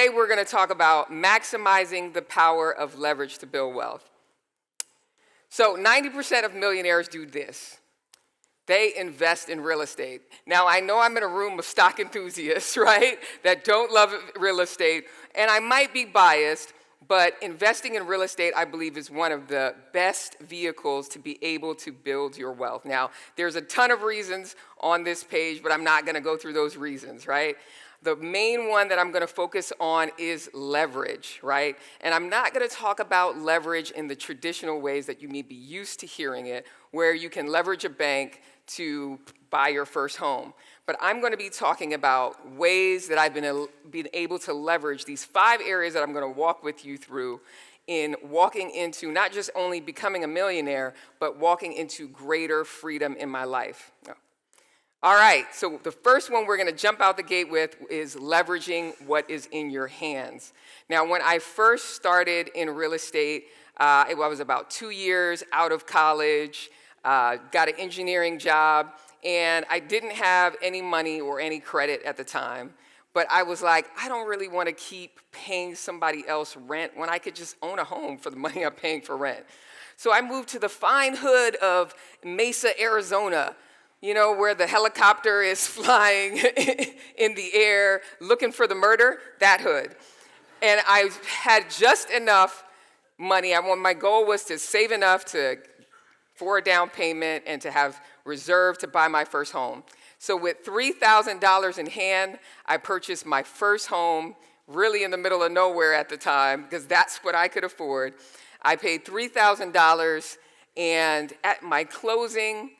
today we're going to talk about maximizing the power of leverage to build wealth. So 90% of millionaires do this. They invest in real estate. Now, I know I'm in a room of stock enthusiasts, right, that don't love real estate, and I might be biased, but investing in real estate, I believe, is one of the best vehicles to be able to build your wealth. Now, there's a ton of reasons on this page, but I'm not going to go through those reasons, right? The main one that I'm going to focus on is leverage, right? And I'm not going to talk about leverage in the traditional ways that you may be used to hearing it, where you can leverage a bank to buy your first home. But I'm going to be talking about ways that I've been able to leverage these 5 areas that I'm going to walk with you through in walking into not just only becoming a millionaire, but walking into greater freedom in my life. All right, so the first one we're going to jump out the gate with is leveraging what is in your hands. Now, when I first started in real estate, I was about 2 years out of college, got an engineering job, and I didn't have any money or any credit at the time. But I was like, I don't really want to keep paying somebody else rent when I could just own a home for the money I'm paying for rent. So I moved to the fine hood of Mesa, Arizona, you know, where the helicopter is flying in the air looking for the murder, that hood. And I had just enough money. My goal was to save enough for a down payment and to have reserve to buy my first home. So with $3,000 in hand, I purchased my first home, really in the middle of nowhere at the time, because that's what I could afford. I paid $3,000, and at my closing,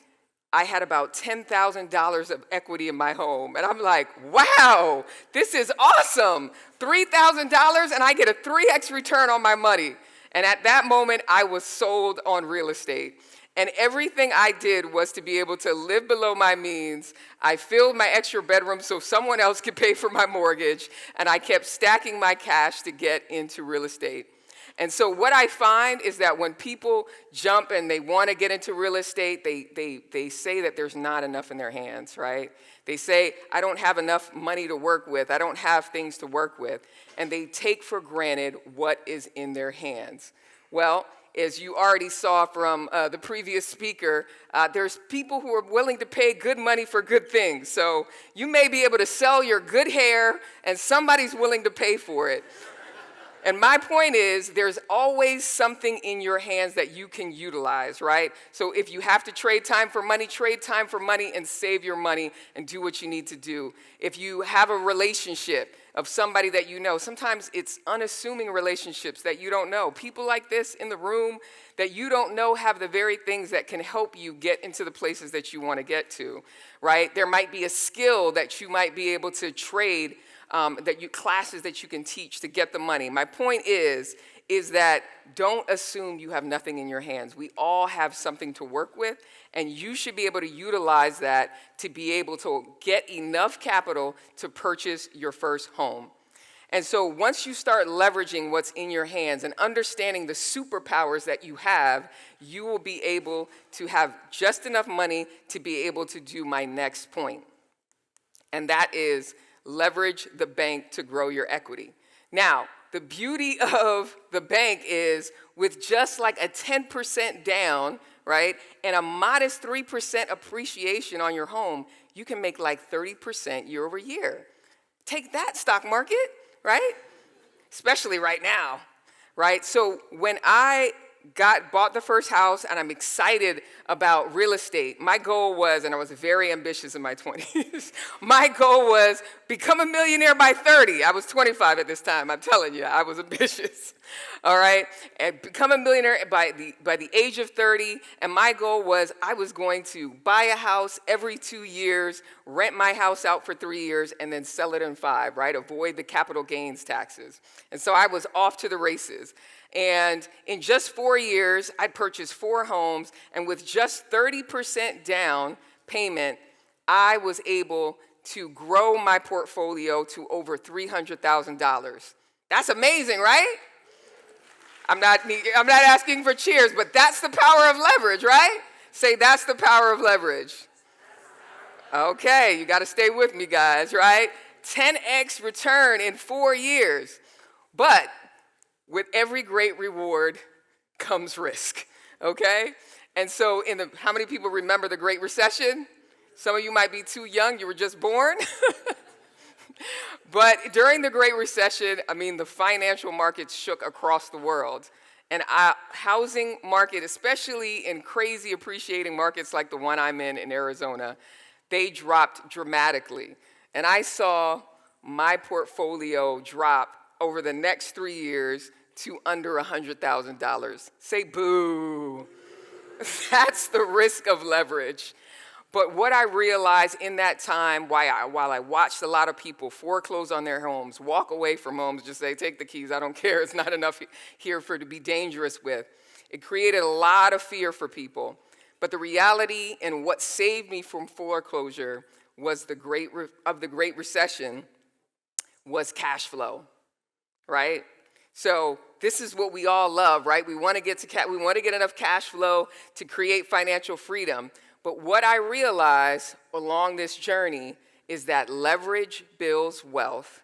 I had about $10,000 of equity in my home. And I'm like, wow, this is awesome. $3,000 and I get a 3x return on my money. And at that moment, I was sold on real estate. And everything I did was to be able to live below my means. I filled my extra bedroom so someone else could pay for my mortgage. And I kept stacking my cash to get into real estate. And so what I find is that when people jump and they want to get into real estate, they say that there's not enough in their hands, right? They say, I don't have enough money to work with. I don't have things to work with. And they take for granted what is in their hands. Well, as you already saw from the previous speaker, there's people who are willing to pay good money for good things. So you may be able to sell your good hair, and somebody's willing to pay for it. And my point is, there's always something in your hands that you can utilize, right? So if you have to trade time for money and save your money and do what you need to do. If you have a relationship of somebody that you know, sometimes it's unassuming relationships that you don't know. People like this in the room that you don't know have the very things that can help you get into the places that you want to get to, right? There might be a skill that you might be able to trade, classes that you can teach to get the money. My point is that don't assume you have nothing in your hands. We all have something to work with, and you should be able to utilize that to be able to get enough capital to purchase your first home. And so once you start leveraging what's in your hands and understanding the superpowers that you have, you will be able to have just enough money to be able to do my next point. And that is leverage the bank to grow your equity. Now, the beauty of the bank is with just like a 10% down, right, and a modest 3% appreciation on your home, you can make like 30% year over year. Take that, stock market, right? Especially right now, right? So when I bought the first house and I'm excited about real estate, my goal was, and I was very ambitious in my 20s, my goal was become a millionaire by 30. I was 25 at this time, I'm telling you, I was ambitious, all right? And become a millionaire by the age of 30, and my goal was I was going to buy a house every 2 years, rent my house out for 3 years, and then sell it in 5, right? Avoid the capital gains taxes. And so I was off to the races. And in just 4 years, I purchased 4 homes, and with just 30% down payment, I was able to grow my portfolio to over $300,000. That's amazing, right? I'm not asking for cheers, but that's the power of leverage, right? Say, that's the power of leverage. Okay, you got to stay with me, guys, right? 10x return in 4 years. But with every great reward comes risk, okay? And so how many people remember the Great Recession? Some of you might be too young, you were just born. But during the Great Recession, the financial markets shook across the world. And housing market, especially in crazy appreciating markets like the one I'm in Arizona, they dropped dramatically. And I saw my portfolio drop over the next 3 years to under $100,000. Say boo. That's the risk of leverage. But what I realized in that time, while I watched a lot of people foreclose on their homes, walk away from homes, just say, take the keys, I don't care, it's not enough here for it to be dangerous with. It created a lot of fear for people. But the reality and what saved me from foreclosure was the Great Recession was cash flow, right? So this is what we all love, right? We want to get enough cash flow to create financial freedom. But what I realized along this journey is that leverage builds wealth,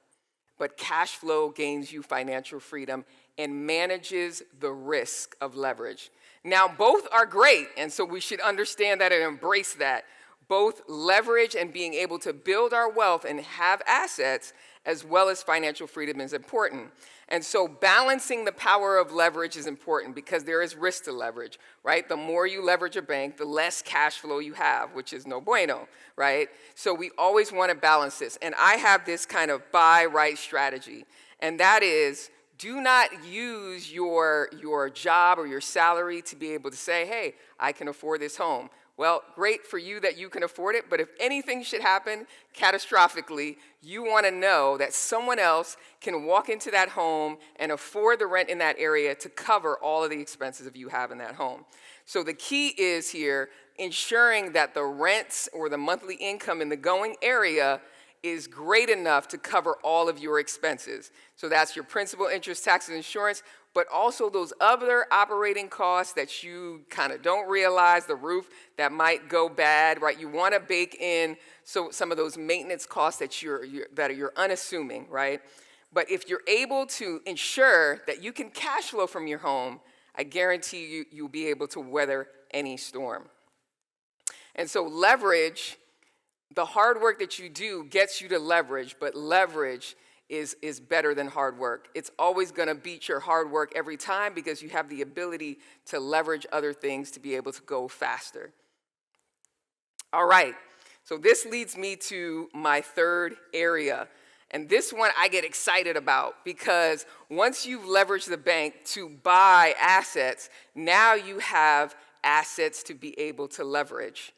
but cash flow gains you financial freedom and manages the risk of leverage. Now, both are great, and so we should understand that and embrace that. Both leverage and being able to build our wealth and have assets as well as financial freedom is important. And so balancing the power of leverage is important because there is risk to leverage, right? The more you leverage a bank, the less cash flow you have, which is no bueno, right? So we always want to balance this. And I have this kind of buy right strategy, and that is do not use your job or your salary to be able to say, hey, I can afford this home. Well, great for you that you can afford it, but if anything should happen catastrophically, you want to know that someone else can walk into that home and afford the rent in that area to cover all of the expenses that you have in that home. So the key is here ensuring that the rents or the monthly income in the going area is great enough to cover all of your expenses. So that's your principal, interest, taxes, insurance, but also those other operating costs that you kind of don't realize, the roof that might go bad, right? You want to bake in some of those maintenance costs that you're unassuming, right? But if you're able to ensure that you can cash flow from your home, I guarantee you'll be able to weather any storm. And so leverage, the hard work that you do gets you to leverage, but leverage is better than hard work. It's always going to beat your hard work every time because you have the ability to leverage other things to be able to go faster. All right, so this leads me to my third area. And this one I get excited about because once you've leveraged the bank to buy assets, now you have assets to be able to leverage.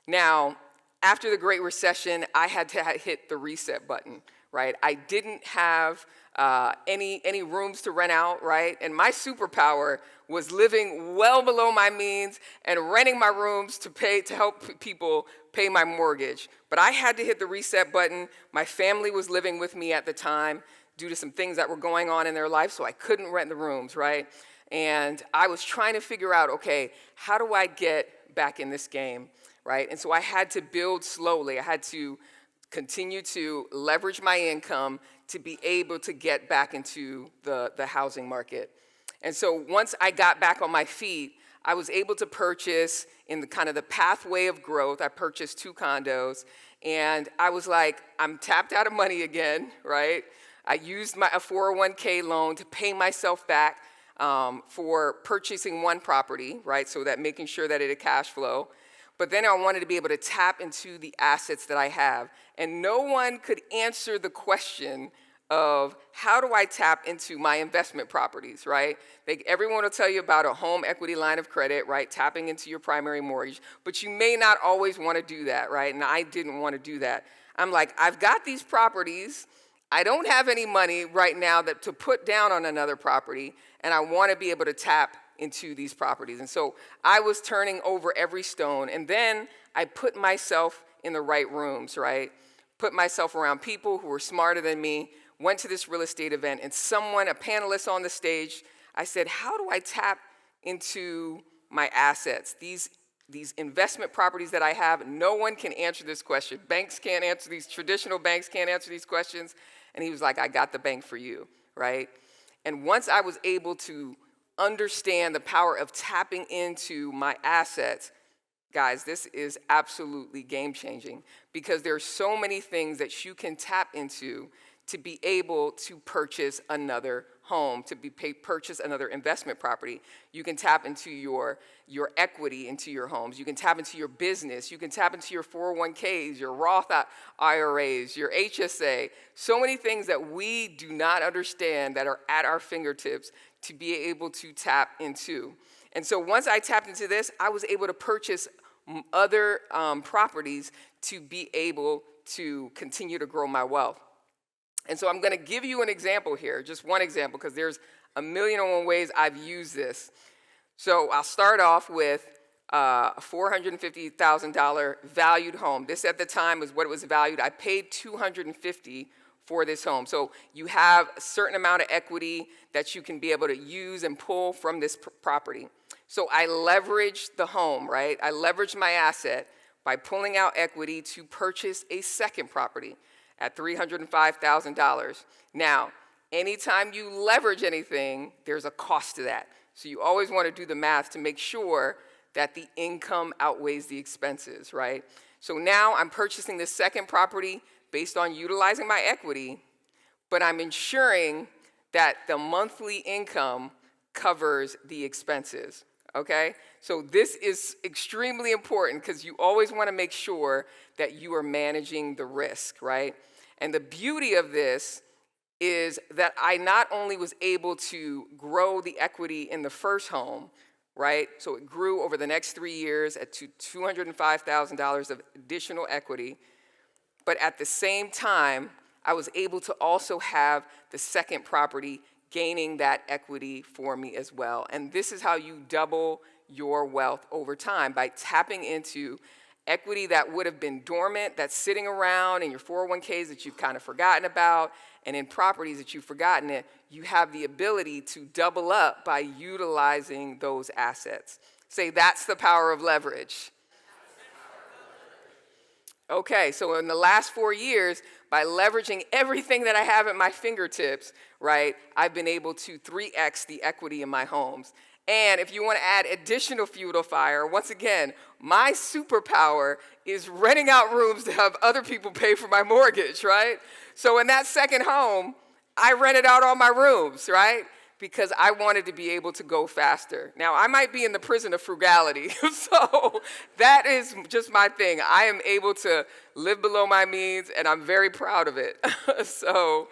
Now, after the Great Recession, I had to hit the reset button, right? I didn't have any rooms to rent out, right? And my superpower was living well below my means and renting my rooms to help people pay my mortgage. But I had to hit the reset button. My family was living with me at the time due to some things that were going on in their life, so I couldn't rent the rooms, right? And I was trying to figure out, okay, how do I get back in this game? Right? And so I had to build slowly. I had to continue to leverage my income to be able to get back into the housing market. And so once I got back on my feet, I was able to purchase in the kind of the pathway of growth. I purchased 2 condos, and I was like, I'm tapped out of money again, right? I used a 401k loan to pay myself back for purchasing one property, right? So that making sure that it had cash flow. But then I wanted to be able to tap into the assets that I have. And no one could answer the question of how do I tap into my investment properties, right? Everyone will tell you about a home equity line of credit, right? Tapping into your primary mortgage. But you may not always want to do that, right? And I didn't want to do that. I'm like, I've got these properties. I don't have any money right now to put down on another property. And I want to be able to tap into these properties. And so I was turning over every stone. And then I put myself in the right rooms, right? Put myself around people who were smarter than me, went to this real estate event, and a panelist on the stage, I said, how do I tap into my assets? These these investment properties that I have, no one can answer this question. Banks can't answer these, traditional banks can't answer these questions. And he was like, I got the bank for you, right? And once I was able to understand the power of tapping into my assets, guys, this is absolutely game-changing because there are so many things that you can tap into to be able to purchase another home, to purchase another investment property. You can tap into your equity into your homes. You can tap into your business. You can tap into your 401ks, your Roth IRAs, your HSA. So many things that we do not understand that are at our fingertips to be able to tap into. And so once I tapped into this, I was able to purchase other properties to be able to continue to grow my wealth. And so I'm going to give you an example here, just one example, because there's a million and one ways I've used this. So I'll start off with a $450,000 valued home. This at the time was what it was valued. I paid $250,000 for this home. So you have a certain amount of equity that you can be able to use and pull from this property. So I leveraged the home, right? I leveraged my asset by pulling out equity to purchase a second property at $305,000. Now, anytime you leverage anything, there's a cost to that. So you always want to do the math to make sure that the income outweighs the expenses, right? So now I'm purchasing this second property based on utilizing my equity, but I'm ensuring that the monthly income covers the expenses, okay? So this is extremely important because you always want to make sure that you are managing the risk, right? And the beauty of this is that I not only was able to grow the equity in the first home, right? So it grew over the next 3 years at $205,000 of additional equity, but at the same time, I was able to also have the second property gaining that equity for me as well. And this is how you double your wealth over time, by tapping into equity that would have been dormant, that's sitting around in your 401ks that you've kind of forgotten about, and in properties that you've forgotten it. You have the ability to double up by utilizing those assets. Say, that's the power of leverage. Okay, so in the last 4 years, by leveraging everything that I have at my fingertips, right, I've been able to 3x the equity in my homes. And if you want to add additional fuel to fire, once again, my superpower is renting out rooms to have other people pay for my mortgage, right? So in that second home, I rented out all my rooms, right? Because I wanted to be able to go faster. Now, I might be in the prison of frugality, so that is just my thing. I am able to live below my means, and I'm very proud of it. So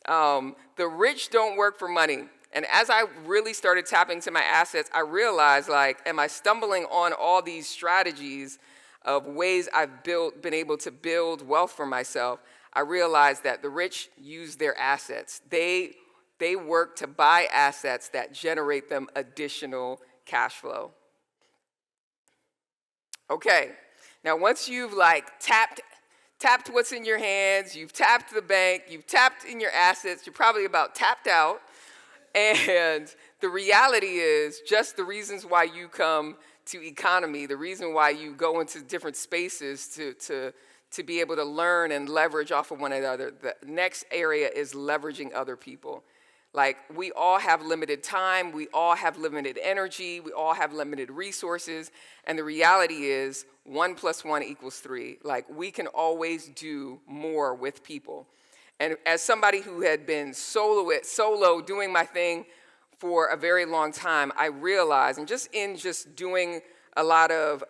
the rich don't work for money. And as I really started tapping into my assets, I realized, like, am I stumbling on all these strategies of ways I've been able to build wealth for myself? I realized that the rich use their assets. They work to buy assets that generate them additional cash flow. Okay, now once you've tapped what's in your hands, you've tapped the bank, you've tapped in your assets, you're probably about tapped out. And the reality is, just the reasons why you come to economy, the reason why you go into different spaces to be able to learn and leverage off of one another, the next area is leveraging other people. Like, we all have limited time, we all have limited energy, we all have limited resources, and the reality is 1 + 1 = 3. Like, we can always do more with people. And as somebody who had been solo doing my thing for a very long time, I realized, and just doing a lot of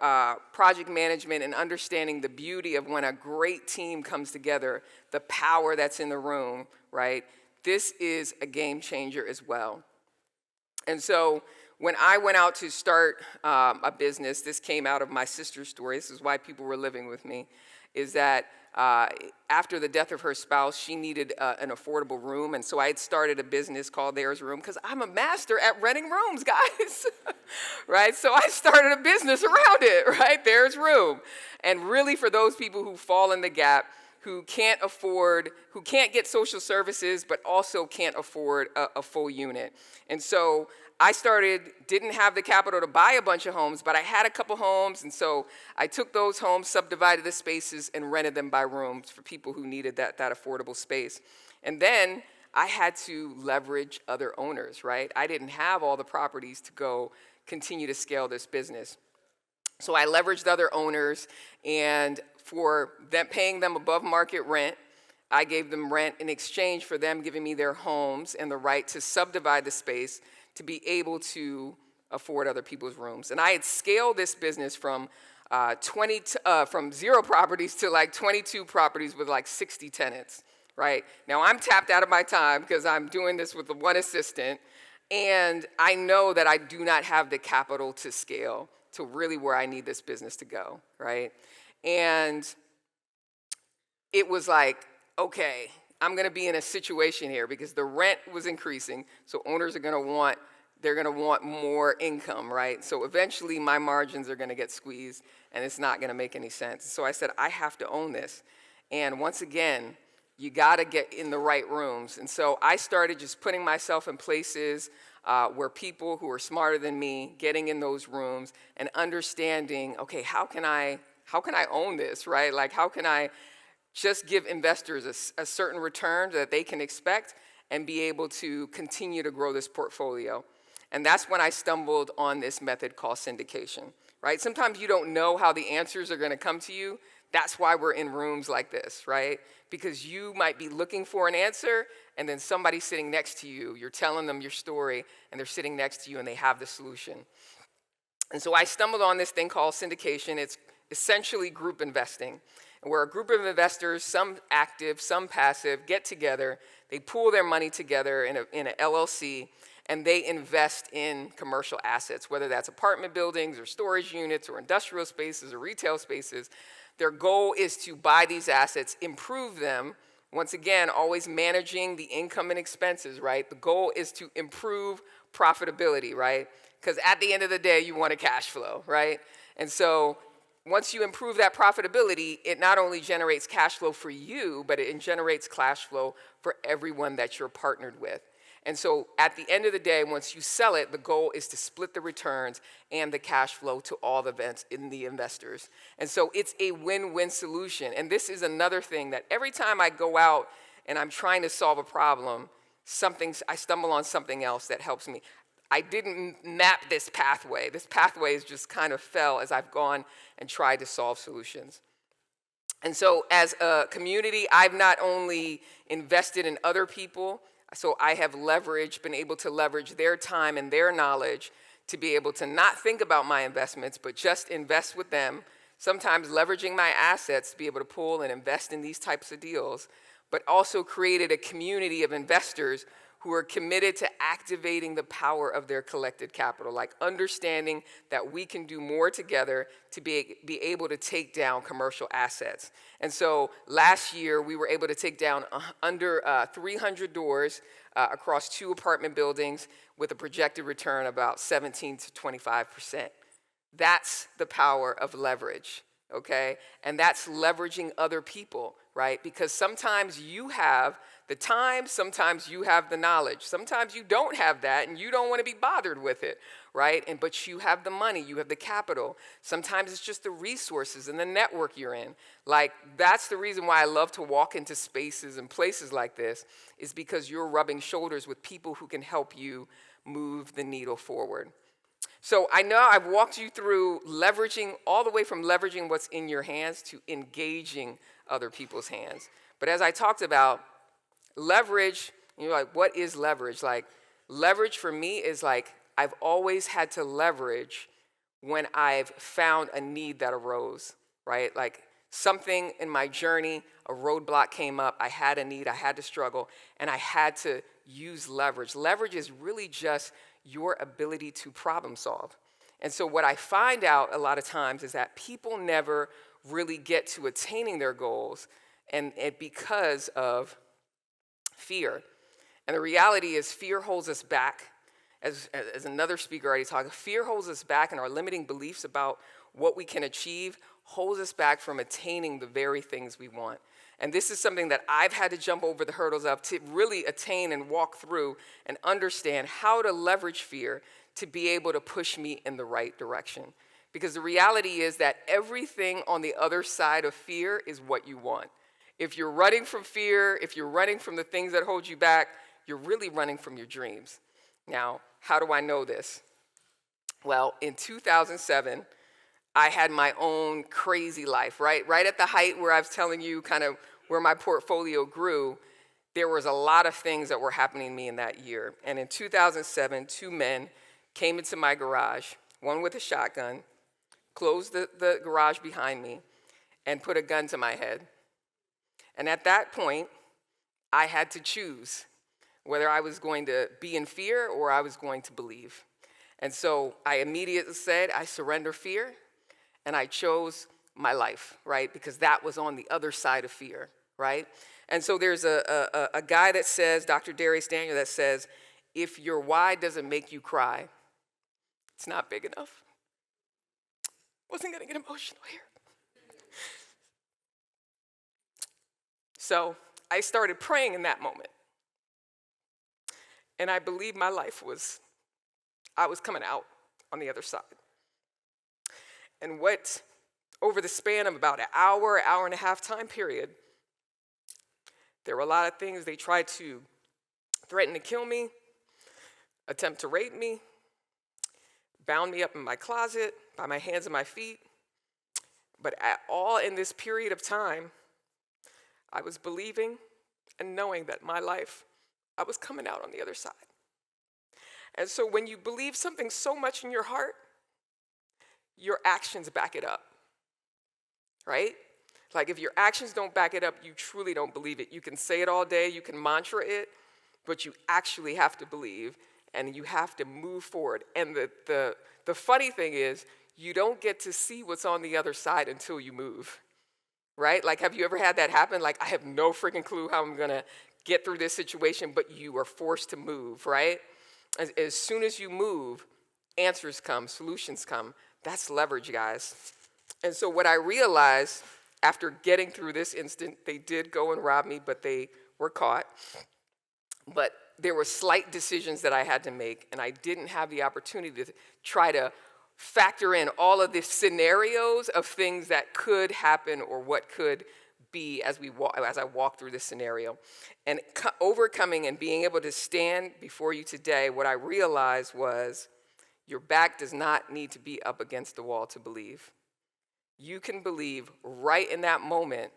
project management and understanding the beauty of when a great team comes together, the power that's in the room, right? This is a game changer as well. And so when I went out to start a business, this came out of my sister's story. This is why people were living with me, is that after the death of her spouse, she needed an affordable room. And so I had started a business called There's Room, because I'm a master at renting rooms, guys, right? So I started a business around it, right? There's Room. And really, for those people who fall in the gap, who can't get social services, but also can't afford a full unit. And so didn't have the capital to buy a bunch of homes, but I had a couple homes, and so I took those homes, subdivided the spaces, and rented them by rooms for people who needed that affordable space. And then I had to leverage other owners, right? I didn't have all the properties to go continue to scale this business. So I leveraged other owners, and for them paying them above market rent, I gave them rent in exchange for them giving me their homes and the right to subdivide the space to be able to afford other people's rooms. And I had scaled this business from from 0 properties to like 22 properties with like 60 tenants, right? Now I'm tapped out of my time because I'm doing this with the one assistant, and I know that I do not have the capital to scale to really where I need this business to go, right? And it was like, okay, I'm gonna be in a situation here because the rent was increasing, so owners are gonna want, they're gonna want more income, right? So eventually my margins are gonna get squeezed and it's not gonna make any sense. So I said, I have to own this. And once again, you gotta get in the right rooms. And so I started just putting myself in places where people who are smarter than me, getting in those rooms and understanding, okay, how can I own this, right? Like, how can I just give investors a certain return that they can expect and be able to continue to grow this portfolio? And that's when I stumbled on this method called syndication, right? Sometimes you don't know how the answers are gonna come to you. That's why we're in rooms like this, right? Because you might be looking for an answer, and then somebody's sitting next to you, you're telling them your story, and they're sitting next to you and they have the solution. And so I stumbled on this thing called syndication. It's essentially group investing, where a group of investors, some active, some passive, get together, they pool their money together in an LLC, and they invest in commercial assets, whether that's apartment buildings or storage units or industrial spaces or retail spaces. Their goal is to buy these assets, improve them, once again, always managing the income and expenses, right? The goal is to improve profitability, right? Because at the end of the day, you want a cash flow, right? And so once you improve that profitability, it not only generates cash flow for you, but it generates cash flow for everyone that you're partnered with. And so at the end of the day, once you sell it, the goal is to split the returns and the cash flow to all the investors. And so it's a win-win solution. And this is another thing that every time I go out and I'm trying to solve a problem, I stumble on something else that helps me. I didn't map this pathway. This pathway has just kind of fell as I've gone and tried to solve solutions. And so as a community, I've not only invested in other people, so I have been able to leverage their time and their knowledge to be able to not think about my investments, but just invest with them, sometimes leveraging my assets to be able to pull and invest in these types of deals, but also created a community of investors who are committed to activating the power of their collected capital, like understanding that we can do more together to be able to take down commercial assets. And so last year, we were able to take down under 300 doors across 2 apartment buildings with a projected return about 17 to 25%. That's the power of leverage, okay? And that's leveraging other people, right? Because sometimes you have the time, sometimes you have the knowledge. Sometimes you don't have that and you don't want to be bothered with it, right? But you have the money, you have the capital. Sometimes it's just the resources and the network you're in. Like, that's the reason why I love to walk into spaces and places like this, is because you're rubbing shoulders with people who can help you move the needle forward. So I know I've walked you through leveraging, all the way from leveraging what's in your hands to engaging other people's hands. But as I talked about, leverage, like, what is leverage? Like, leverage for me is like, I've always had to leverage when I've found a need that arose, right? Like, something in my journey, a roadblock came up, I had a need, I had to struggle, and I had to use leverage. Leverage is really just your ability to problem solve. And so what I find out a lot of times is that people never really get to attaining their goals, and because of fear. And the reality is, fear holds us back. As another speaker already talked, fear holds us back, and our limiting beliefs about what we can achieve holds us back from attaining the very things we want. And this is something that I've had to jump over the hurdles of to really attain and walk through and understand how to leverage fear to be able to push me in the right direction. Because the reality is that everything on the other side of fear is what you want. If you're running from fear, if you're running from the things that hold you back, you're really running from your dreams. Now, how do I know this? Well, in 2007, I had my own crazy life, right? Right at the height where I was telling you kind of where my portfolio grew, there was a lot of things that were happening to me in that year. And in 2007, two men came into my garage, one with a shotgun, closed the garage behind me, and put a gun to my head. And at that point, I had to choose whether I was going to be in fear or I was going to believe. And so I immediately said, I surrender fear, and I chose my life, right? Because that was on the other side of fear, right? And so there's a guy that says, Dr. Darius Daniel, that says, if your why doesn't make you cry, it's not big enough. Wasn't gonna get emotional here. So I started praying in that moment. And I believe my life I was coming out on the other side. And over the span of about an hour and a half time period, there were a lot of things. They tried to threaten to kill me, attempt to rape me, bound me up in my closet by my hands and my feet. But all in this period of time, I was believing and knowing that my life, I was coming out on the other side. And so when you believe something so much in your heart, your actions back it up, right? Like if your actions don't back it up, you truly don't believe it. You can say it all day, you can mantra it, but you actually have to believe and you have to move forward. And the funny thing is, you don't get to see what's on the other side until you move, right? Like, have you ever had that happen? Like, I have no freaking clue how I'm gonna get through this situation, but you are forced to move, right? As soon as you move, answers come, solutions come. That's leverage, guys. And so what I realized after getting through this instant, they did go and rob me, but they were caught. But there were slight decisions that I had to make, and I didn't have the opportunity to try to factor in all of the scenarios of things that could happen or what could be as I walk through this scenario. And overcoming and being able to stand before you today, what I realized was your back does not need to be up against the wall to believe. You can believe right in that moment,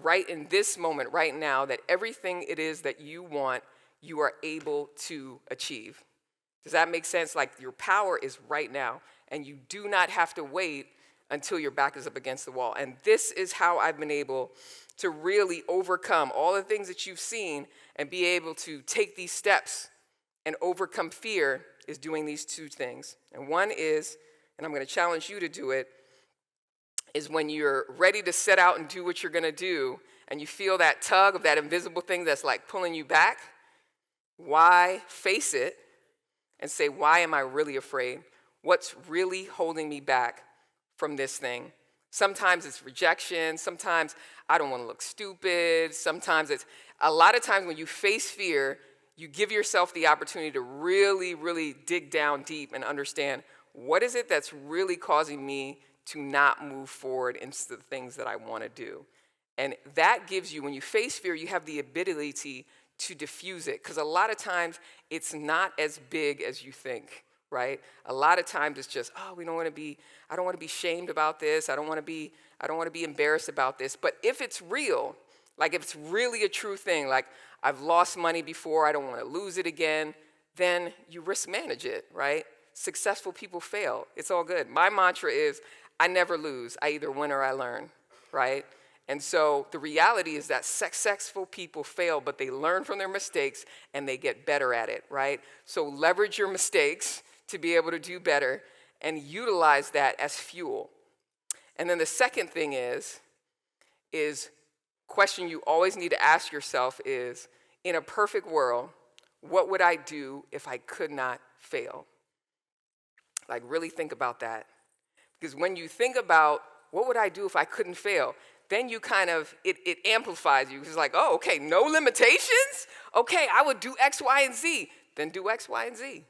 right in this moment, right now, that everything it is that you want, you are able to achieve. Does that make sense? Like your power is right now, and you do not have to wait until your back is up against the wall. And this is how I've been able to really overcome all the things that you've seen and be able to take these steps and overcome fear is doing these two things. And one is, and I'm going to challenge you to do it, is when you're ready to set out and do what you're going to do and you feel that tug of that invisible thing that's like pulling you back, why face it and say, why am I really afraid? What's really holding me back from this thing? Sometimes it's rejection. Sometimes I don't want to look stupid. Sometimes a lot of times when you face fear, you give yourself the opportunity to really, really dig down deep and understand what is it that's really causing me to not move forward into the things that I want to do. And that gives you, when you face fear, you have the ability to diffuse it. Because a lot of times it's not as big as you think, right? A lot of times it's just, oh, I don't want to be shamed about this. I don't want to be embarrassed about this. But if it's real, like if it's really a true thing, like I've lost money before, I don't want to lose it again, then you risk manage it, right? Successful people fail. It's all good. My mantra is, I never lose. I either win or I learn, right? And so the reality is that successful people fail, but they learn from their mistakes and they get better at it, right? So leverage your mistakes to be able to do better and utilize that as fuel. And then the second thing is question you always need to ask yourself is, in a perfect world, what would I do if I could not fail? Like really think about that. Because when you think about what would I do if I couldn't fail, then you kind of, it amplifies you. It's like, oh, okay, no limitations? Okay, I would do X, Y, and Z. Then do X, Y, and Z,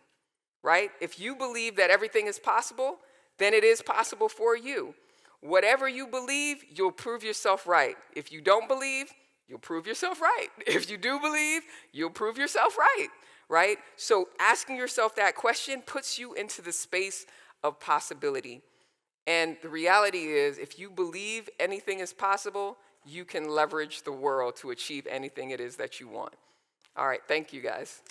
right? If you believe that everything is possible, then it is possible for you. Whatever you believe, you'll prove yourself right. If you don't believe, you'll prove yourself right. If you do believe, you'll prove yourself right, right? So asking yourself that question puts you into the space of possibility. And the reality is, if you believe anything is possible, you can leverage the world to achieve anything it is that you want. All right, thank you guys.